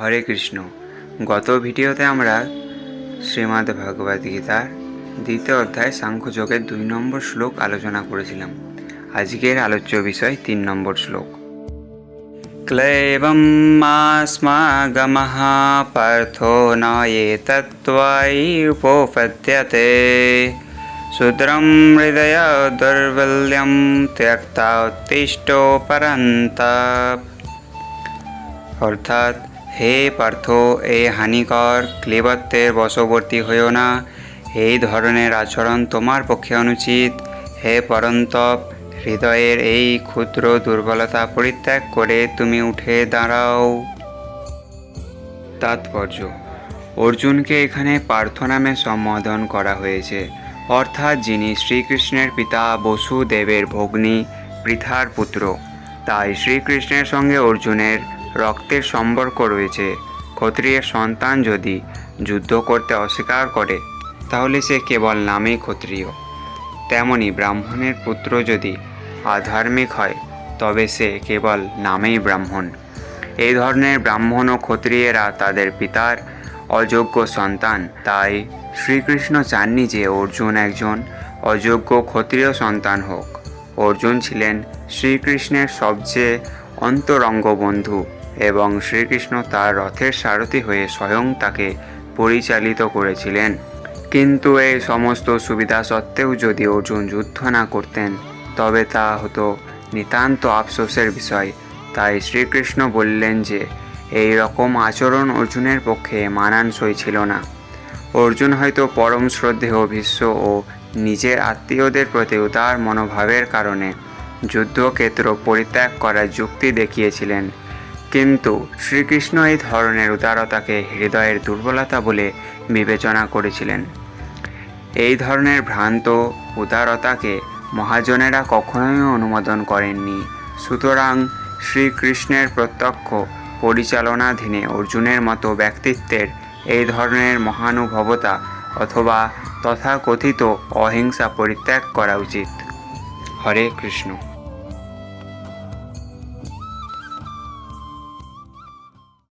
হরে কৃষ্ণ। গত ভিডিওতে আমরা শ্রীমদ্ ভগবদ গীতার দ্বিতীয় অধ্যায় সাংখ্যযোগের 2 নম্বর শ্লোক আলোচনা করেছিলাম। আজকের আলোচ্য বিষয় 3 নম্বর শ্লোক। ক্লেবম মাস্মাগমঃ পার্থো ন এতত্ত্বায়ি উপপদ্যতে শূদ্রম হৃদয় দৌর্বল্যম ত্যক্তা উত্তিষ্ঠ পরন্তপ। অর্থাৎ, হে পার্থ, এই হানিকর ক্লেবত্বের বশবর্তী হইও না। এই ধরনের আচরণ তোমার পক্ষে অনুচিত। হে পরন্তপ, হৃদয়ের এই ক্ষুদ্র দুর্বলতা পরিত্যাগ করে তুমি উঠে দাঁড়াও। তাৎপর্য: অর্জুনকে এখানে পার্থ নামে সম্বোধন করা হয়েছে, অর্থাৎ যিনি শ্রীকৃষ্ণের পিতা বসুদেবের ভগ্নী পৃথার পুত্র। তাই শ্রীকৃষ্ণের সঙ্গে অর্জুনের রক্তের সম্পর্ক রয়েছে। ক্ষত্রিয়ের সন্তান যদি যুদ্ধ করতে অস্বীকার করে তাহলে সে কেবল নামেই ক্ষত্রিয়। তেমনি ব্রাহ্মণের পুত্র যদি আধার্মিক হয় তবে সে কেবল নামেই ব্রাহ্মণ। এই ধরনের ব্রাহ্মণ ও ক্ষত্রিয়েরা তাদের পিতার অযোগ্য সন্তান। তাই শ্রীকৃষ্ণ চাননি যে অর্জুন একজন অযোগ্য ক্ষত্রিয় সন্তান হোক। অর্জুন ছিলেন শ্রীকৃষ্ণের সবচেয়ে অন্তরঙ্গ বন্ধু এবং শ্রীকৃষ্ণ তার রথের সারথি হয়ে স্বয়ং তাকে পরিচালিত করেছিলেন। কিন্তু এই সমস্ত সুবিধা সত্ত্বেও যদি অর্জুন যুদ্ধ না করতেন তবে তা হতো নিতান্ত আফসোসের বিষয়। তাই শ্রীকৃষ্ণ বললেন যে এই রকম আচরণ অর্জুনের পক্ষে মানানসই ছিল না। অর্জুন হয়তো পরম শ্রদ্ধেয় ভীষ্ম ও নিজের আত্মীয়দের প্রতি উদার মনোভাবের কারণে যুদ্ধক্ষেত্র পরিত্যাগ করার যুক্তি দেখিয়েছিলেন, কিন্তু শ্রীকৃষ্ণ এই ধরনের উদারতাকে হৃদয়ের দুর্বলতা বলে বিবেচনা করেছিলেন। এই ধরনের ভ্রান্ত উদারতাকে মহাজনেরা কখনোই অনুমোদন করেননি। সুতরাং শ্রীকৃষ্ণের প্রত্যক্ষ পরিচালনাধীনে অর্জুনের মতো ব্যক্তিত্বের এই ধরনের মহানুভবতা অথবা তথাকথিত অহিংসা পরিত্যাগ করা উচিত। হরে কৃষ্ণ।